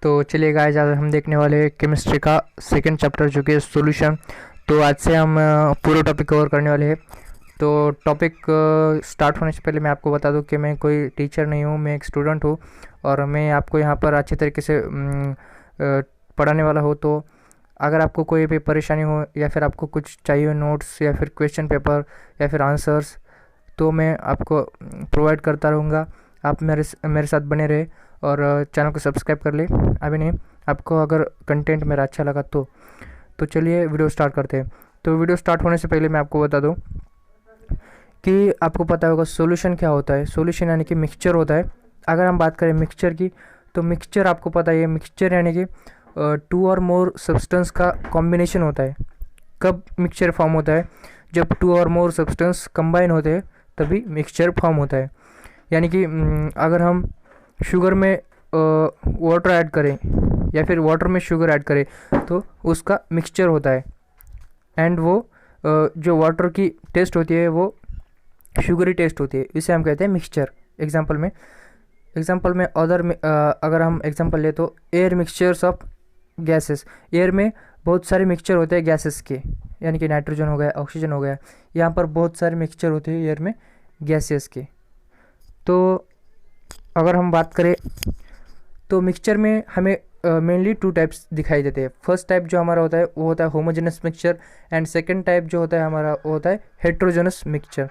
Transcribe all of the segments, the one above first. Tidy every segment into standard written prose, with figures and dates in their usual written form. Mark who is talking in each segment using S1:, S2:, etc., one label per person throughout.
S1: तो चलिए गाइस, आज हम देखने वाले हैं केमिस्ट्री का सेकंड चैप्टर जो कि है सॉल्यूशन। तो आज से हम पूरा टॉपिक कवर करने वाले हैं। तो टॉपिक स्टार्ट होने से पहले मैं आपको बता दूं कि मैं कोई टीचर नहीं हूं, मैं एक स्टूडेंट हूं और मैं आपको यहां पर अच्छे तरीके से पढ़ाने वाला हूं। तो अगर आपको कोई भी परेशानी हो या फिर आपको कुछ चाहिए नोट्स या फिर क्वेश्चन पेपर या फिर आंसर्स, तो मैं आपको प्रोवाइड करता रहूँगा। आप मेरे साथ बने रहे और चैनल को सब्सक्राइब कर ले अभी नहीं। आपको अगर कंटेंट मेरा अच्छा लगा तो चलिए वीडियो स्टार्ट करते हैं। तो वीडियो स्टार्ट होने से पहले मैं आपको बता दूं कि आपको पता होगा सॉल्यूशन क्या होता है। सॉल्यूशन यानी कि मिक्सचर होता है। अगर हम बात करें मिक्सचर की, तो मिक्सचर आपको पता है, मिक्सचर यानी कि टू और मोर सब्सटेंस का कॉम्बिनेशन होता है। कब मिक्सचर फॉर्म होता है? जब टू और मोर सब्सटेंस कंबाइन होते हैं तभी मिक्सचर फॉर्म होता है। यानी कि अगर हम शुगर में वाटर ऐड करें या फिर वाटर में शुगर ऐड करें तो उसका मिक्सचर होता है। एंड वो जो वाटर की टेस्ट होती है वो शुगरी टेस्ट होती है, इसे हम कहते हैं मिक्सचर। एग्जांपल में अगर हम एग्जांपल ले तो air mixtures of gases. Air में बहुत सारे मिक्सचर होते हैं गैसेस के, यानी कि नाइट्रोजन हो गया, ऑक्सीजन हो गया। यहाँ पर बहुत सारे मिक्सचर होते हैं एयर में गैसेस के। तो अगर हम बात करें तो मिक्सचर में हमें मेनली टू टाइप्स दिखाई देते हैं। फर्स्ट टाइप जो हमारा होता है वो होता है homogeneous mixture, and second type जो होता है हमारा वो होता है हेट्रोजेनस मिक्सचर।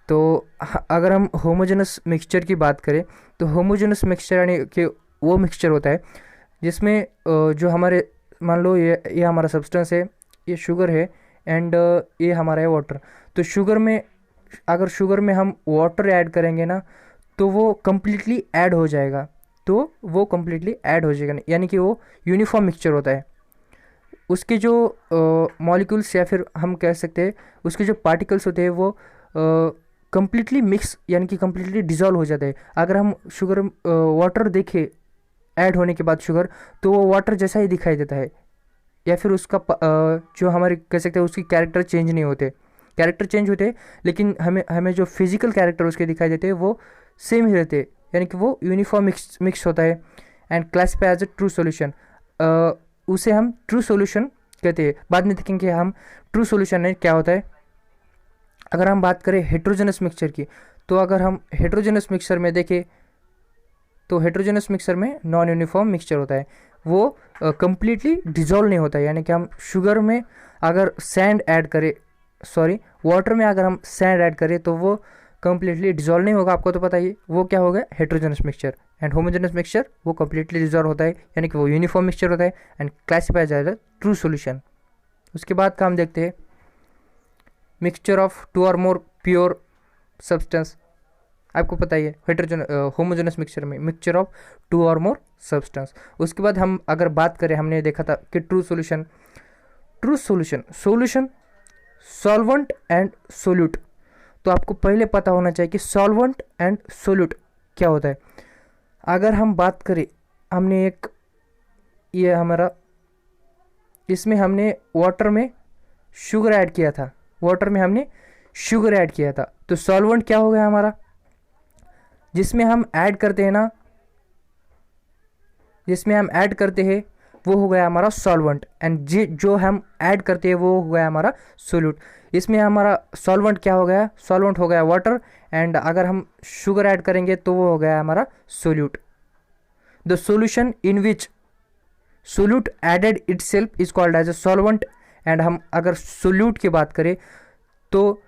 S1: तो अगर हम होमोजेनस मिक्सचर की बात करें तो होमोजेनस मिक्सचर यानी कि वो मिक्सचर होता है जिसमें जो हमारे, मान लो ये हमारा सब्सटेंस है, ये शुगर है, एंड ये हमारा है वाटर। तो अगर शुगर में हम वाटर ऐड करेंगे ना तो वो कम्प्लीटली ऐड हो जाएगा। यानी कि वो यूनिफॉर्म मिक्सचर होता है। उसके जो मॉलिक्यूल्स या फिर हम कह सकते हैं उसके जो पार्टिकल्स होते हैं वो कम्प्लीटली मिक्स यानी कि कम्प्लीटली डिज़ोल्व हो जाते हैं। अगर हम वाटर देखें ऐड होने के बाद शुगर, तो वो वाटर जैसा ही दिखाई देता है, या फिर उसका जो हमारे कह सकते हैं उसकी कैरेक्टर चेंज नहीं होते। कैरेक्टर चेंज होते हैं लेकिन हमें जो फिजिकल कैरेक्टर उसके दिखाई देते हैं वो सेम ही रहते हैं, यानी कि वो यूनिफॉर्म मिक्स होता है। And classify as a true solution, उसे हम ट्रू सॉल्यूशन कहते हैं। बाद में देखेंगे हम ट्रू सॉल्यूशन है क्या होता है। अगर हम बात करें हेट्रोजेनस मिक्सचर की, तो अगर हम हेट्रोजेनस मिक्सचर में देखें तो हेट्रोजेनस मिक्सचर में नॉन यूनिफॉर्म मिक्सचर होता है। वो कम्प्लीटली डिजोल्व नहीं होता है। यानी कि हम शुगर में अगर वाटर में अगर हम सैंड ऐड करें तो वो कम्प्लीटली डिजोल्व नहीं होगा। आपको तो पता ही, वो क्या होगा, heterogeneous mixture. And homogeneous mixture वो कम्प्लीटली डिजोल्व होता है, यानी कि वो यूनिफॉर्म मिक्सचर होता है एंड क्लासीफाई जाएगा ट्रू सॉल्यूशन। उसके बाद का हम देखते हैं मिक्सचर ऑफ टू और मोर प्योर सब्सटेंस। आपको पता ही है होमोजेनस मिक्सचर में मिक्सचर ऑफ टू और मोर सब्सटेंस। उसके बाद हम अगर बात करें, हमने देखा था कि true solution solvent and solute. तो आपको पहले पता होना चाहिए कि सॉल्वेंट एंड सोल्यूट क्या होता है। अगर हम बात करें, इसमें हमने वाटर में शुगर ऐड किया था। तो सॉल्वेंट क्या हो गया हमारा, जिसमें हम ऐड करते हैं वो हो गया हमारा सॉल्वेंट, एंड जो हम ऐड करते हैं वो हो गया हमारा सोल्यूट। इसमें हमारा सॉल्वेंट क्या हो गया, सॉल्वेंट हो गया वाटर, एंड अगर हम शुगर ऐड करेंगे तो वो हो गया हमारा solute. The solution in which solute added itself is called as a solvent. And हम अगर सोल्यूट की बात करें तो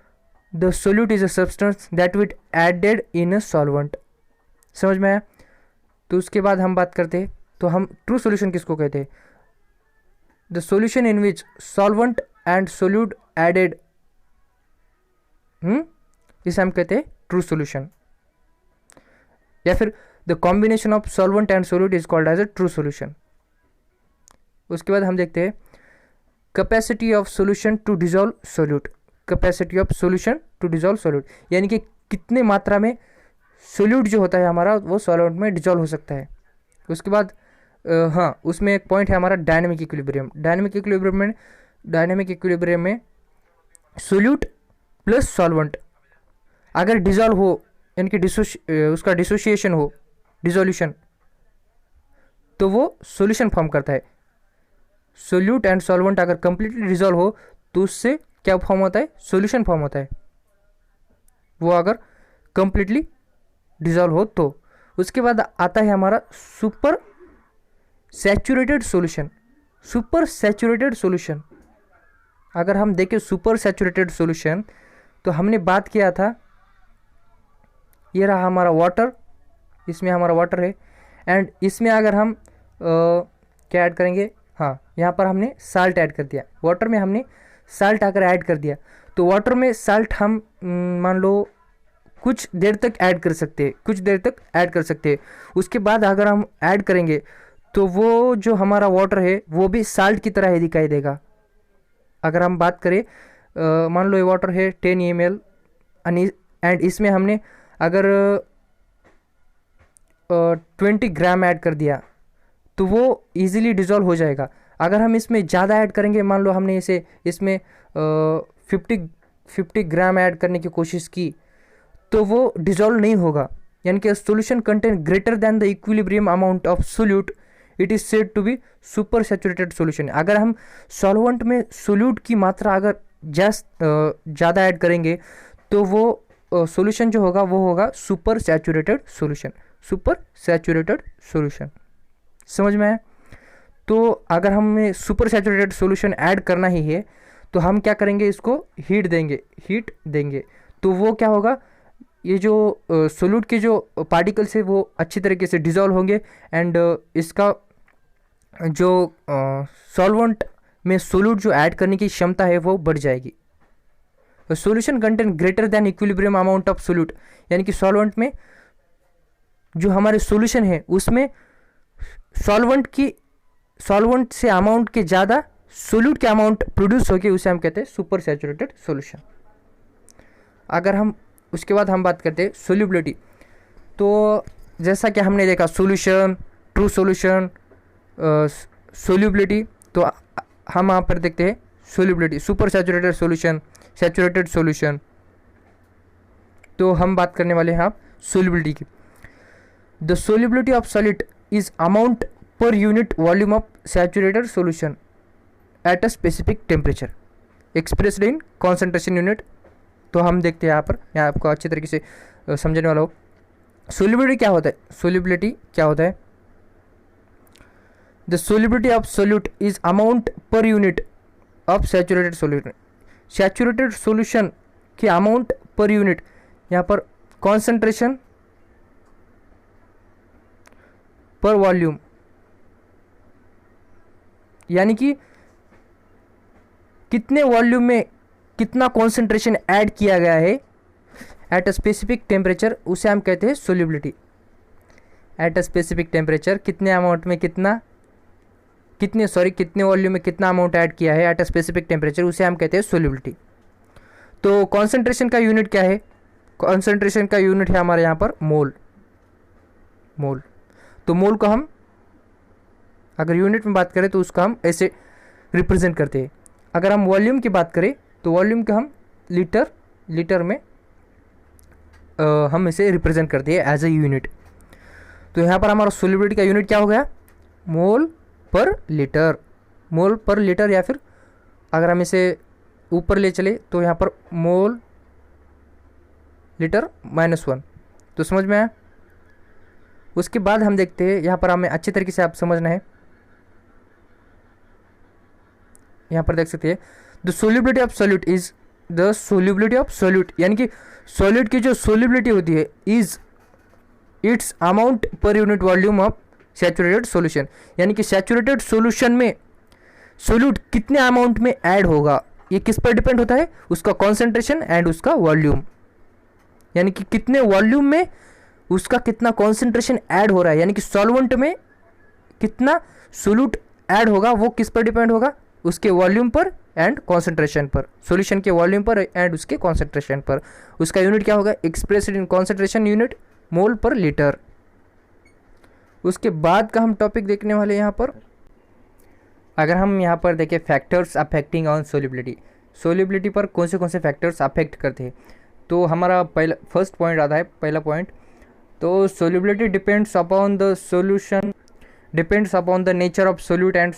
S1: the solute is a substance that with added in a solvent. समझ में आया? तो उसके बाद हम बात करते हैं, तो हम ट्रू सॉल्यूशन किसको कहते हैं? The solution in which solvent and solute added, इसे हम कहते हैं ट्रू सॉल्यूशन। या फिर the combination of solvent and solute is called as a true solution. उसके बाद हम देखते हैं capacity of solution to dissolve solute. यानी कि कितने मात्रा में सोल्यूट जो होता है हमारा वो सॉल्वेंट में डिजोल्व हो सकता है। उसके बाद उसमें एक पॉइंट है हमारा डायनेमिक इक्विलिब्रियम में सोल्यूट प्लस सॉल्वेंट अगर डिजोल्व हो, यानी कि उसका डिसोसिएशन हो, डिसोल्यूशन, तो वो सॉल्यूशन फॉर्म करता है। सोल्यूट एंड सॉल्वेंट अगर कंप्लीटली डिजॉल्व हो तो उससे क्या फॉर्म होता है, सॉल्यूशन फॉर्म होता है, वो अगर कंप्लीटली डिजॉल्व हो तो। उसके बाद आता है हमारा super saturated solution. Super saturated solution, अगर हम देखें सुपर सैचुरेटेड सॉल्यूशन तो हमने बात किया था, ये रहा हमारा वाटर, इसमें हमारा वाटर है, एंड इसमें अगर हम क्या ऐड करेंगे, हाँ यहाँ पर हमने साल्ट ऐड कर दिया, वाटर में हमने साल्ट अगर ऐड कर दिया तो वाटर में साल्ट हम मान लो कुछ देर तक ऐड कर सकते हैं, कुछ देर तक ऐड कर सकते हैं। उसके बाद अगर हम ऐड करेंगे तो वो जो हमारा वाटर है वो भी साल्ट की तरह ही दिखाई देगा। अगर हम बात करें मान लो ये वाटर है 10 ml एंड इसमें हमने अगर 20 ग्राम ऐड कर दिया तो वो इजीली डिज़ोल्व हो जाएगा। अगर हम इसमें ज़्यादा ऐड करेंगे, मान लो हमने इसमें 50 ग्राम ऐड करने की कोशिश की तो वो डिज़ोल्व नहीं होगा, यानी कि solution contain greater than the equilibrium amount of solute, it is said to be super saturated solution. अगर हम सॉल्वेंट में सोल्यूट की मात्रा अगर ज़्यादा ऐड करेंगे तो वो सॉल्यूशन जो होगा वो होगा super saturated solution. Super saturated solution समझ में आया? तो अगर हमें सुपर सैचुरेटेड सॉल्यूशन ऐड करना ही है तो हम क्या करेंगे, इसको हीट देंगे तो वो क्या होगा, ये जो सोल्यूट के जो पार्टिकल्स है वो अच्छी तरीके से डिज़ोल्व होंगे एंड इसका जो सॉल्वेंट में सोल्यूट जो ऐड करने की क्षमता है वो बढ़ जाएगी। Solution contain greater then equilibrium amount of solute, यानी कि सॉल्वेंट में जो हमारे सॉल्यूशन है उसमें सॉल्वेंट से अमाउंट के ज़्यादा सोल्यूट के अमाउंट प्रोड्यूस होगी, उसे हम कहते हैं सुपर सैचुरेटेड सॉल्यूशन। अगर हम उसके बाद हम बात करते हैं सोल्यूबिलिटी, तो जैसा कि हमने देखा सॉल्यूशन, ट्रू सॉल्यूशन, सोल्यूबिलिटी, तो हम यहाँ पर देखते हैं solubility, super saturated solution, saturated solution. तो हम बात करने वाले हैं आप सोल्यूबिलिटी की। The solubility of solid is amount per unit volume of saturated solution at a specific temperature expressed in concentration unit. तो हम देखते हैं यहाँ पर, यहाँ आपको अच्छी तरीके से समझने वाला हो। सोल्यूबिलिटी क्या होता है, सोल्यूबिलिटी क्या होता है, the solubility of solute is amount per unit of saturated solution. Saturated solution की अमाउंट पर यूनिट, यहाँ पर कॉन्सेंट्रेशन पर वॉल्यूम, यानी कि कितने वॉल्यूम में कितना कॉन्सेंट्रेशन ऐड किया गया है एट अ स्पेसिफिक टेम्परेचर, उसे हम कहते हैं solubility. At a specific temperature कितने अमाउंट में कितने वॉल्यूम में कितना अमाउंट ऐड किया है एट अ स्पेसिफिक टेम्परेचर, उसे हम कहते हैं सोल्यूबिलिटी। तो कॉन्सेंट्रेशन का यूनिट क्या है, कॉन्सेंट्रेशन का यूनिट है हमारे यहाँ पर मोल। तो मोल को हम अगर यूनिट में बात करें तो उसका हम ऐसे रिप्रेजेंट करते हैं। अगर हम वॉल्यूम की बात करें तो वॉल्यूम का हम लीटर में हम इसे रिप्रेजेंट करते हैं एज ए यूनिट। तो यहाँ पर हमारा सोल्यूबिलिटी का यूनिट क्या हो गया, मोल पर लीटर, या फिर अगर हम इसे ऊपर ले चले तो यहाँ पर मोल लीटर -1। तो समझ में आया? उसके बाद हम देखते हैं, यहाँ पर हमें अच्छे तरीके से आप समझना है, यहाँ पर देख सकते हैं the solubility of solute is the solubility of solute, यानी कि सॉल्यूट की जो सोल्यूबिलिटी होती है is it's amount per unit volume of saturated solution, यानी कि सैचुरेटेड सॉल्यूशन में सोल्यूट कितने अमाउंट में ऐड होगा, ये किस पर डिपेंड होता है, उसका कॉन्सेंट्रेशन एंड उसका वॉल्यूम, यानी कि कितने वॉल्यूम में उसका कितना कॉन्सेंट्रेशन ऐड हो रहा है, यानी कि सॉल्वेंट में कितना सोल्यूट ऐड होगा वो किस पर डिपेंड होगा, उसके वॉल्यूम पर एंड कॉन्सेंट्रेशन पर, सॉल्यूशन के वॉल्यूम पर एंड उसके कॉन्सेंट्रेशन पर। उसका यूनिट क्या होगा, एक्सप्रेस्ड इन कॉन्सेंट्रेशन यूनिट, मोल पर लीटर। उसके बाद का हम टॉपिक देखने वाले यहाँ पर, अगर हम यहाँ पर देखें फैक्टर्स अफेक्टिंग ऑन सोल्यूबिलिटी पर कौन से फैक्टर्स अफेक्ट करते हैं, तो हमारा पहला पॉइंट, तो solubility depends upon the solution depends upon the nature of solute and,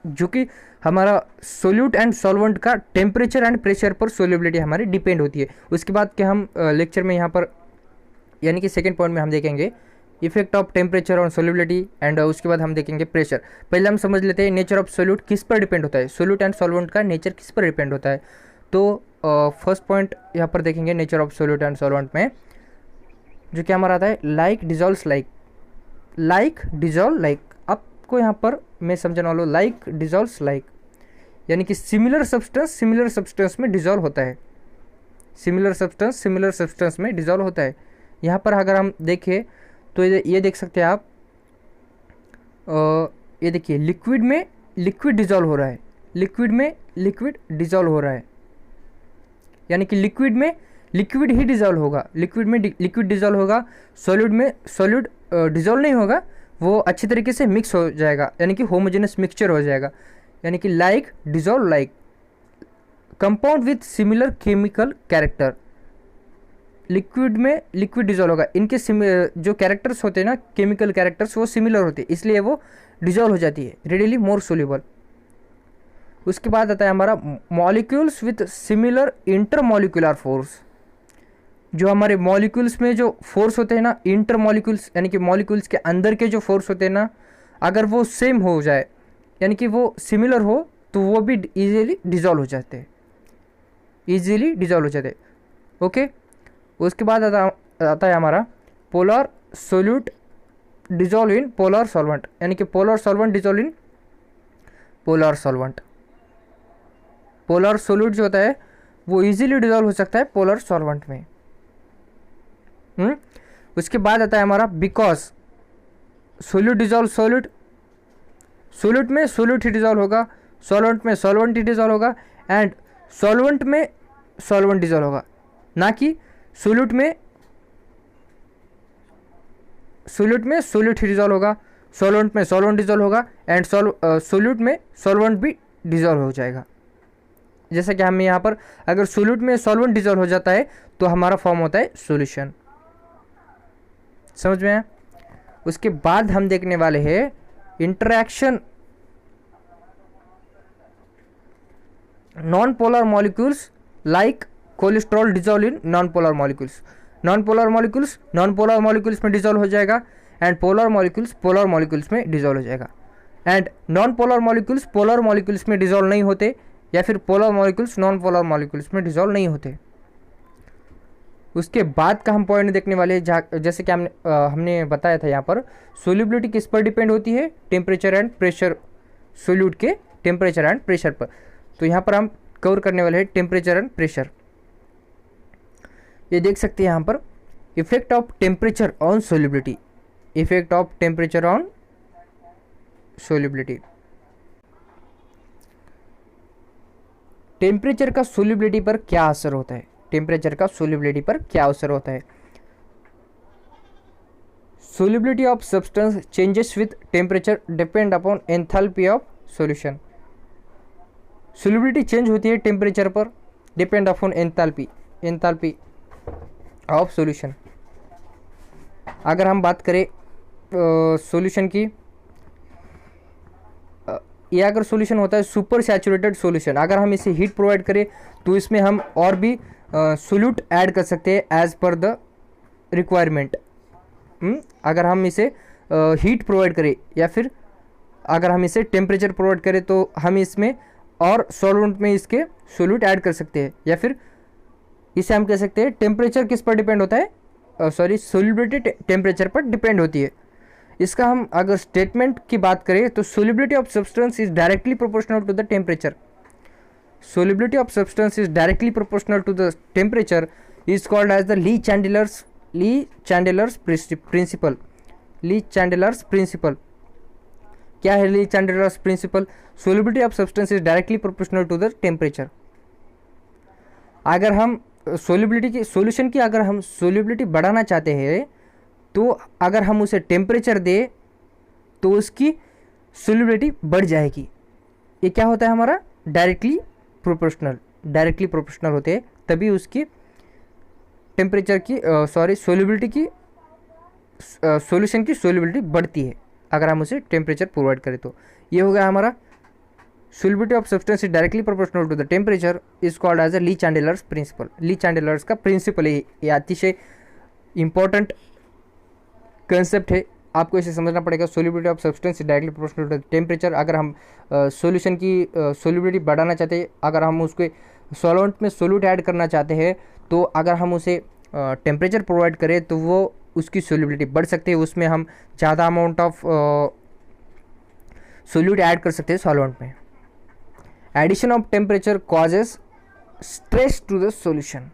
S1: जो कि हमारा सोल्यूट एंड सॉल्वेंट का टेम्परेचर एंड प्रेशर पर सोल्यूबिलिटी हमारी डिपेंड होती है। उसके बाद क्या हम लेक्चर में यहाँ पर यानी कि सेकेंड पॉइंट में हम देखेंगे effect of temperature on solubility and उसके बाद हम देखेंगे प्रेशर। पहले हम समझ लेते हैं नेचर ऑफ सोल्यूट किस पर डिपेंड होता है, सोल्यूट एंड सॉल्वेंट का नेचर किस पर डिपेंड होता है। तो फर्स्ट पॉइंट यहाँ पर देखेंगे nature of solute and solvent में, जो क्या हमारा आता है like dissolves like, like dissolve like. आपको यहाँ पर मैं समझाने वाला हूँ लाइक डिजॉल्व्स लाइक, यानी कि सिमिलर सब्सटेंस में डिजॉल्व होता है, सिमिलर सब्सटेंस में डिजॉल्व होता है। यहाँ पर अगर हम देखें तो ये देख सकते हैं आप, ये देखिए लिक्विड में लिक्विड डिजॉल्व हो रहा है, लिक्विड में लिक्विड डिजॉल्व हो रहा है, यानी कि लिक्विड में लिक्विड ही डिजॉल्व होगा, लिक्विड में लिक्विड डिजॉल्व होगा, सॉलिड में सॉलिड डिजॉल्व नहीं होगा, वो अच्छी तरीके से मिक्स हो जाएगा, यानी कि होमोजेनस मिक्सचर हो जाएगा। यानी कि like dissolve like, compound with similar chemical character, liquid में लिक्विड डिजॉल्व होगा, इनके जो कैरेक्टर्स होते हैं ना, केमिकल कैरेक्टर्स, वो सिमिलर होते हैं, इसलिए वो डिजॉल्व हो जाती है, रेडिली मोर सोल्यूबल। उसके बाद आता है हमारा molecules with similar intermolecular force. जो हमारे मॉलिक्यूल्स में जो फोर्स होते हैं ना, इंटर मॉलिक्यूल्स यानी कि मॉलिक्यूल्स के अंदर के जो फोर्स होते हैं ना, अगर वो सेम हो जाए यानी कि वो सिमिलर हो तो वो भी इजीली डिजॉल्व हो जाते हैं, इजीली डिजॉल्व हो जाते हैं। ओके, उसके बाद आता है हमारा polar solute dissolve in polar solvent, यानी कि polar solvent dissolve in polar solvent. Polar solute जो होता है वो इजीली डिजॉल्व हो सकता है पोलर सॉल्वेंट में। उसके बाद आता है हमारा because solute dissolve solute, solute में सोल्यूट ही डिजॉल्व होगा, सॉल्वेंट में सॉल्वेंट ही डिजॉल्व होगा, एंड सॉल्वेंट में सॉल्वेंट डिजॉल्व होगा, ना कि सोल्यूट में सोल्यूट ही डिजॉल्व होगा, सॉल्वेंट में सॉल्वेंट डिजॉल्व होगा, एंड सोल्यूट में सॉल्वेंट भी डिजॉल्व हो जाएगा। जैसे कि हम यहाँ पर अगर सोल्यूट में सॉल्वेंट डिजॉल्व हो जाता है तो हमारा फॉर्म होता है सॉल्यूशन। समझ में आया? उसके बाद हम देखने वाले हैं interaction non polar molecules like cholesterol dissolve in non polar molecules. Non polar molecules में डिजॉल्व हो जाएगा, एंड पोलर मॉलिक्यूल्स में डिजॉल्व हो जाएगा, एंड नॉन पोलर मॉलिक्यूल्स में डिजॉल्व नहीं होते, या फिर polar molecules non polar molecules में डिजॉल्व नहीं होते। उसके बाद का हम पॉइंट देखने वाले हैं, जैसे कि हमने बताया था यहाँ पर सोल्यूबिलिटी किस पर डिपेंड होती है, टेम्परेचर एंड प्रेशर, सोल्यूट के टेम्परेचर एंड प्रेशर पर। तो यहाँ पर हम कवर करने वाले हैं टेम्परेचर एंड प्रेशर। ये देख सकते हैं यहाँ पर effect of temperature on solubility, effect of temperature on solubility. Temperature का सोल्यूबिलिटी पर क्या असर होता है, टेम्परेचर का सोल्यूबिलिटी पर क्या असर होता है। Solubility of substance changes with temperature depend upon enthalpy of solution. Solubility change होती है टेम्परेचर पर, depend upon enthalpy of solution. अगर हम बात करें सॉल्यूशन की, ये अगर सॉल्यूशन होता है सुपर सैचुरेटेड सॉल्यूशन, अगर हम इसे हीट प्रोवाइड करें तो इसमें हम और भी सोल्यूट ऐड कर सकते हैं एज पर द रिक्वायरमेंट। अगर हम इसे हीट प्रोवाइड करें या फिर अगर हम इसे टेम्परेचर प्रोवाइड करें तो हम इसमें और सॉल्वेंट में इसके सोल्यूट ऐड कर सकते हैं, या फिर इसे हम कह सकते हैं टेम्परेचर किस पर डिपेंड होता है, सोल्यूबिलिटी टेम्परेचर पर डिपेंड होती है। इसका हम अगर स्टेटमेंट की बात करें तो solubility of substance is directly proportional to the temperature, solubility of substance is directly proportional to the temperature is called as the Lee Chandler's principle। Le Chatelier's principle क्या है? Le Chatelier's principle, solubility of substance is directly proportional to the temperature। अगर हम solution की अगर हम solubility बढ़ाना चाहते हैं तो अगर हम उसे टेम्परेचर दे तो उसकी सोल्यूबिलिटी बढ़ जाएगी। ये क्या होता है हमारा? डायरेक्टली प्रोपोर्शनल होते हैं, तभी उसकी टेम्परेचर की सोल्यूबिलिटी की सॉल्यूशन की सोल्यूबिलिटी बढ़ती है। अगर हम उसे टेम्परेचर प्रोवाइड करें तो। ये हो गया हमारा solubility of substance is directly proportional to the temperature is called as a Le Chatelier's principle. Le Chatelier's का प्रिंसिपल है, ये अतिशय इंपॉर्टेंट कंसेप्ट है, आपको इसे समझना पड़ेगा। Solubility of substance is directly proportional to the temperature. अगर हम सॉल्यूशन की सोल्यूबिलिटी बढ़ाना चाहते हैं, अगर हम उसके सॉल्वेंट में सोल्यूट ऐड करना चाहते हैं, तो अगर हम उसे टेम्परेचर प्रोवाइड करें तो वो उसकी सोल्यूबिलिटी बढ़ सकती है, उसमें हम ज़्यादा अमाउंट ऑफ सोल्यूट ऐड कर सकते हैं सॉल्वेंट में। Addition of temperature causes stress to the solution.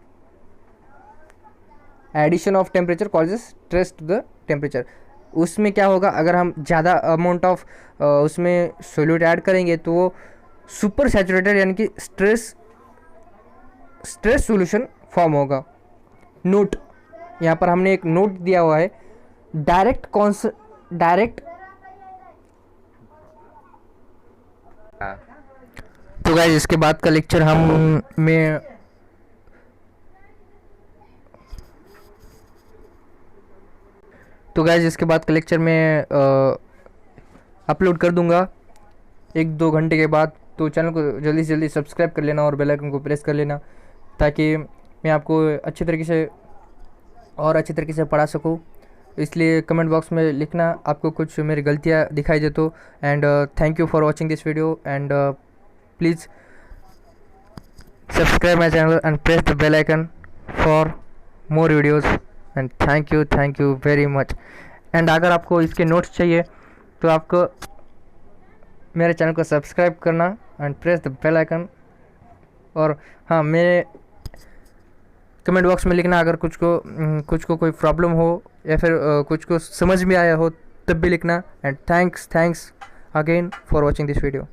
S1: Addition of temperature causes stress to the temperature. उसमें क्या होगा, अगर हम ज़्यादा अमाउंट ऑफ उसमें सोल्यूट ऐड करेंगे तो वो सुपर सैचुरेटेड यानी कि स्ट्रेस सॉल्यूशन फॉर्म होगा। नोट, यहाँ पर हमने एक नोट दिया हुआ है, डायरेक्ट तो गाइस इसके बाद का लेक्चर मैं अपलोड कर दूंगा 1-2 घंटे के बाद। तो चैनल को जल्दी से जल्दी सब्सक्राइब कर लेना और बेल आइकन को प्रेस कर लेना, ताकि मैं आपको अच्छे तरीके से पढ़ा सकूँ। इसलिए कमेंट बॉक्स में लिखना आपको कुछ मेरी गलतियाँ दिखाई दे तो। And thank you for watching this video and please subscribe my channel and press the bell icon for more videos and thank you very much. And अगर आपको इसके नोट्स चाहिए तो आपको मेरे चैनल को सब्सक्राइब करना and press the bell icon. और हाँ, मेरे कमेंट बॉक्स में लिखना अगर कुछ को कोई प्रॉब्लम हो या फिर कुछ को समझ में आया हो तब भी लिखना। And thanks again for watching this video.